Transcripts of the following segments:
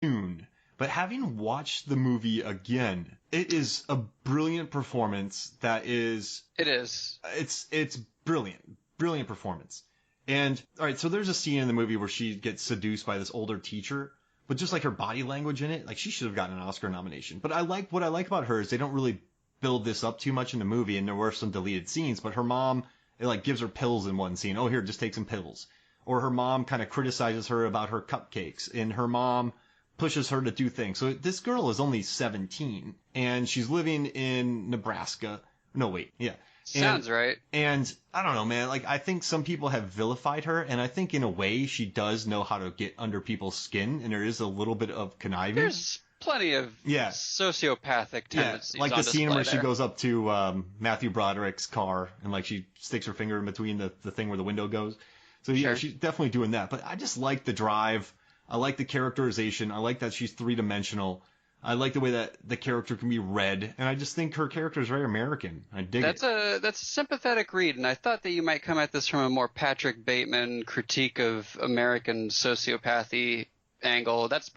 Dune. But having watched the movie again, it is a brilliant performance that is... It is. It's brilliant. Brilliant performance. And, alright, so there's a scene in the movie where she gets seduced by this older teacher, but just like her body language in it, like she should have gotten an Oscar nomination. But what I like about her is they don't really build this up too much in the movie, and there were some deleted scenes, but her mom, it like gives her pills in one scene. Oh, here, just take some pills. Or her mom kind of criticizes her about her cupcakes, and her mom pushes her to do things. So this girl is only 17, and she's living in Nebraska. No, wait, yeah. Sounds right. And I don't know, man, like I think some people have vilified her, and I think in a way she does know how to get under people's skin, and there is a little bit of conniving. There's plenty of sociopathic tendencies. Yeah, like the scene where there. she goes up to Matthew Broderick's car, and like she sticks her finger in between the thing where the window goes. So yeah, she's definitely doing that. But I just like the drive. I like the characterization. I like that she's three-dimensional. I like the way that the character can be read, and I just think her character is very American. I dig it. That's a sympathetic read, and I thought that you might come at this from a more Patrick Bateman critique of American sociopathy angle. That's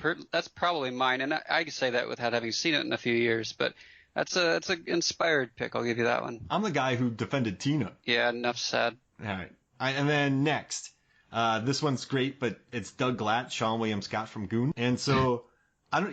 probably mine, and I say that without having seen it in a few years, but that's a inspired pick. I'll give you that one. I'm the guy who defended Tina. Yeah, enough said. All right. And then next, this one's great, but it's Doug Glatt, Sean William Scott from Goon. And so,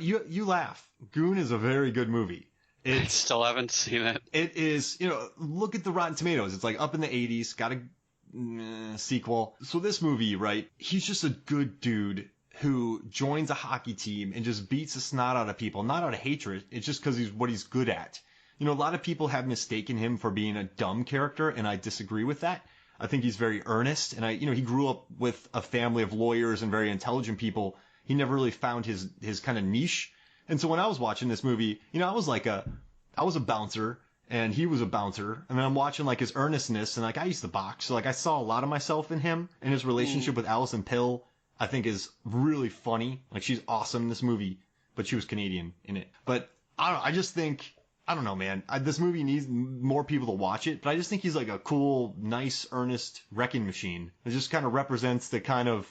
you laugh. Goon is a very good movie. I still haven't seen it. It is, look at the Rotten Tomatoes. It's like up in the 80s, got a sequel. So this movie, right, he's just a good dude who joins a hockey team and just beats the snot out of people. Not out of hatred, it's just because he's what he's good at. A lot of people have mistaken him for being a dumb character, and I disagree with that. I think he's very earnest, and he grew up with a family of lawyers and very intelligent people. He never really found his kind of niche. And so when I was watching this movie, I was a bouncer, and he was a bouncer, and then I'm watching like his earnestness, and like I used to box, so like I saw a lot of myself in him, and his relationship with Alison Pill, I think is really funny. Like she's awesome in this movie, but she was Canadian in it. But I don't know, man. This movie needs more people to watch it, but I just think he's like a cool, nice, earnest wrecking machine. It just kind of represents the kind of,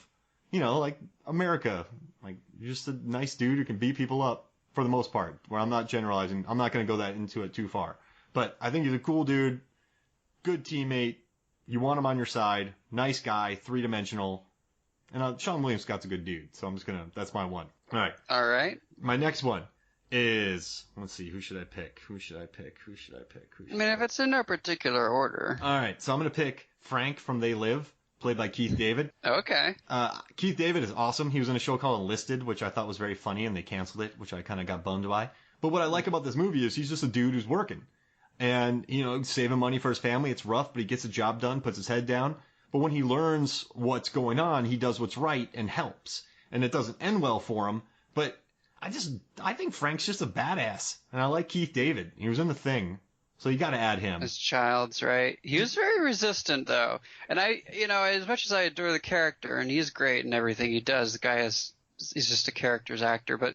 like America. Like, you're just a nice dude who can beat people up for the most part, where I'm not generalizing. I'm not going to go into it too far. But I think he's a cool dude, good teammate. You want him on your side. Nice guy, three-dimensional. And Sean William Scott's a good dude, so that's my one. All right. All right. My next one is, let's see, who should I pick? I mean, if it's in no particular order. All right, so I'm going to pick Frank from They Live, played by Keith David. Okay. Keith David is awesome. He was in a show called Enlisted, which I thought was very funny, and they canceled it, which I kind of got bummed by. But what I like about this movie is he's just a dude who's working. And, saving money for his family. It's rough, but he gets the job done, puts his head down. But when he learns what's going on, he does what's right and helps. And it doesn't end well for him, but I think Frank's just a badass, and I like Keith David. He was in The Thing, so you got to add him. As Child's right. He was very resistant, though, and as much as I adore the character, and he's great in everything he does, the guy he's just a character's actor. But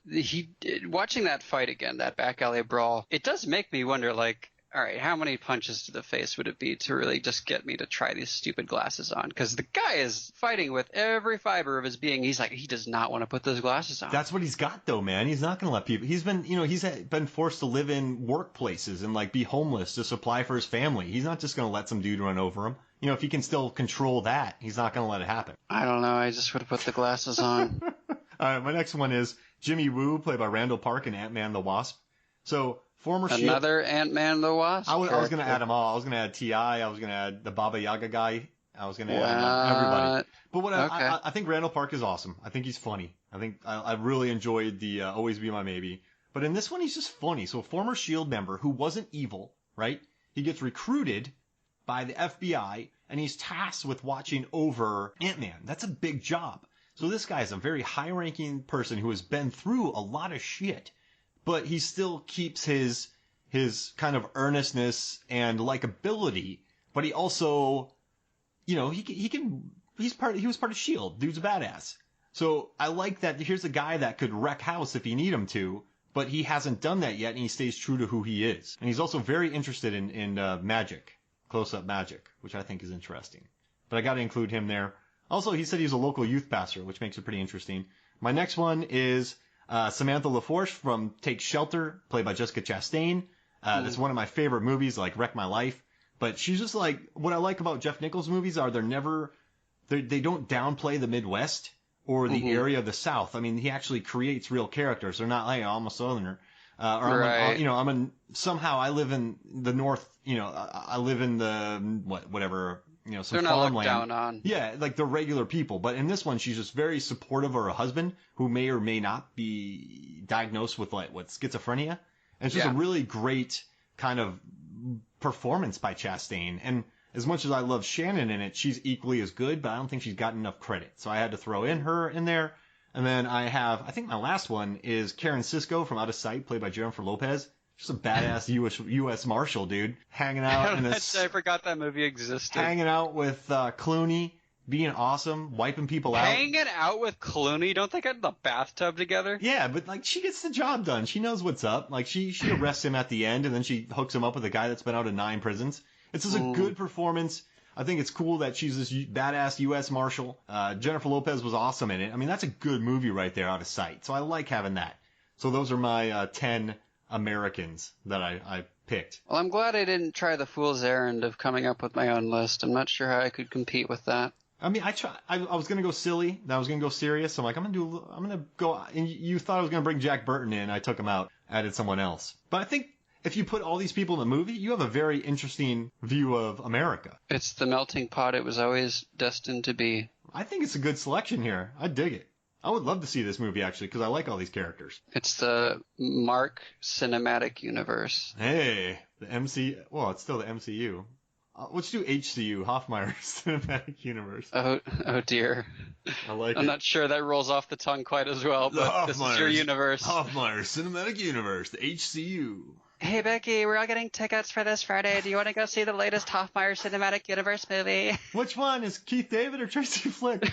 watching that fight again, that back alley brawl, it does make me wonder, like, all right, how many punches to the face would it be to really just get me to try these stupid glasses on? Because the guy is fighting with every fiber of his being. He's like, he does not want to put those glasses on. That's what he's got, though, man. He's not going to let people. He's been forced to live in workplaces and like be homeless to supply for his family. He's not just going to let some dude run over him. If he can still control that, he's not going to let it happen. I don't know. I just would have put the glasses on. All right, my next one is Jimmy Woo, played by Randall Park in Ant-Man the Wasp. So. Another Ant-Man the Wasp? I was going to add them all. I was going to add T.I. I was going to add the Baba Yaga guy. I was going to add everybody. But I think Randall Park is awesome. I think he's funny. I think I really enjoyed the Always Be My Maybe. But in this one, he's just funny. So a former S.H.I.E.L.D. member who wasn't evil, right? He gets recruited by the FBI, and he's tasked with watching over Ant-Man. That's a big job. So this guy is a very high-ranking person who has been through a lot of shit. But he still keeps his kind of earnestness and likability. But he also, he was part of S.H.I.E.L.D. Dude's a badass. So I like that here's a guy that could wreck house if you need him to, but he hasn't done that yet, and he stays true to who he is. And he's also very interested in magic, close-up magic, which I think is interesting. But I got to include him there. Also, he said he was a local youth pastor, which makes it pretty interesting. My next one is Samantha LaForge from Take Shelter, played by Jessica Chastain. That's one of my favorite movies, like Wreck My Life. But she's just like, what I like about Jeff Nichols movies are they don't downplay the Midwest or the area of the South. I mean, he actually creates real characters. They're not like, oh, I'm a Southerner. Somehow I live in the North, I live in the, whatever, some they're not farmland. looked down on. Yeah, like they're regular people. But in this one, she's just very supportive of her husband, who may or may not be diagnosed with schizophrenia. And it's just a really great kind of performance by Chastain. And as much as I love Shannon in it, she's equally as good, but I don't think she's gotten enough credit. So I had to throw her in there. And then I think my last one is Karen Sisko from Out of Sight, played by Jennifer Lopez. Just a badass U.S. Marshal, dude. Hanging out in this. I forgot that movie existed. Hanging out with Clooney, being awesome, wiping people out. Hanging out with Clooney? Don't they get in the bathtub together? Yeah, but she gets the job done. She knows what's up. She arrests him at the end, and then she hooks him up with a guy that's been out of 9 prisons. It's just a good performance. I think it's cool that she's this badass U.S. Marshal. Jennifer Lopez was awesome in it. I mean, that's a good movie right there, Out of Sight. So I like having that. So those are my 10 Americans that I picked. Well, I'm glad I didn't try the fool's errand of coming up with my own list. I'm not sure how I could compete with that. I mean, I was gonna go silly, then I was gonna go serious. So I'm like, I'm gonna go. And you thought I was gonna bring Jack Burton in. I took him out, added someone else. But I think if you put all these people in the movie, you have a very interesting view of America. It's the melting pot it was always destined to be. I think it's a good selection here. I dig it. I would love to see this movie, actually, because I like all these characters. It's the Mark Cinematic Universe. Hey, the MC. Well, it's still the MCU. Let's do HCU, Hoffmeyer Cinematic Universe. Oh dear. I like it. I'm not sure that rolls off the tongue quite as well, but this is your universe. Hoffmeyer Cinematic Universe, the HCU. Hey, Becky, we're all getting tickets for this Friday. Do you want to go see the latest Hoffmeyer Cinematic Universe movie? Which one? Is Keith David or Tracy Flick?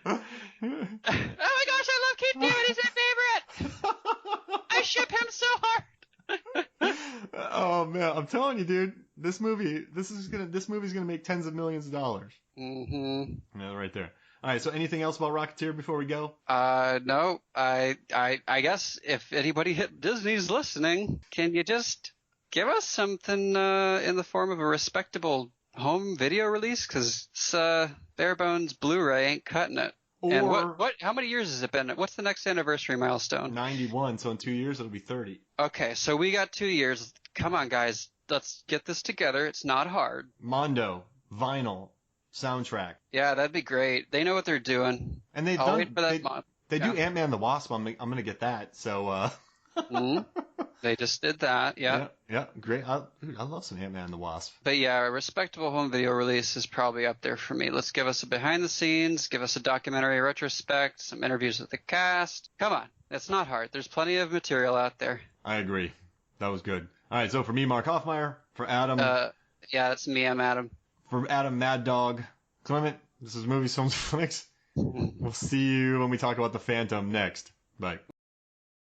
Oh my gosh, I love Keith David. He's my favorite. I ship him so hard. Oh man, I'm telling you, dude, this movie's gonna make tens of millions of dollars. Mm-hmm. Yeah, right there. All right. So, anything else about Rocketeer before we go? No. I guess if anybody at Disney's listening, can you just give us something in the form of a respectable home video release? Because bare bones Blu-ray ain't cutting it. And what? How many years has it been? What's the next anniversary milestone? 91. So in 2 years it'll be 30. Okay, so we got 2 years. Come on, guys, let's get this together. It's not hard. Mondo, vinyl, soundtrack. Yeah, that'd be great. They know what they're doing. And they've I'll wait for that. They do Ant-Man and the Wasp. I'm gonna get that. So. They just did that, yeah. Yeah, great. I love some Ant-Man and the Wasp. But yeah, a respectable home video release is probably up there for me. Let's give us a behind the scenes, give us a documentary retrospect, some interviews with the cast. Come on, it's not hard. There's plenty of material out there. I agree. That was good. All right, so for me, Mark Hoffmeyer, for Adam. Yeah, that's me. I'm Adam. For Adam, Mad Dog Clement. This is Movies, Films, Flicks. We'll see you when we talk about The Phantom next. Bye.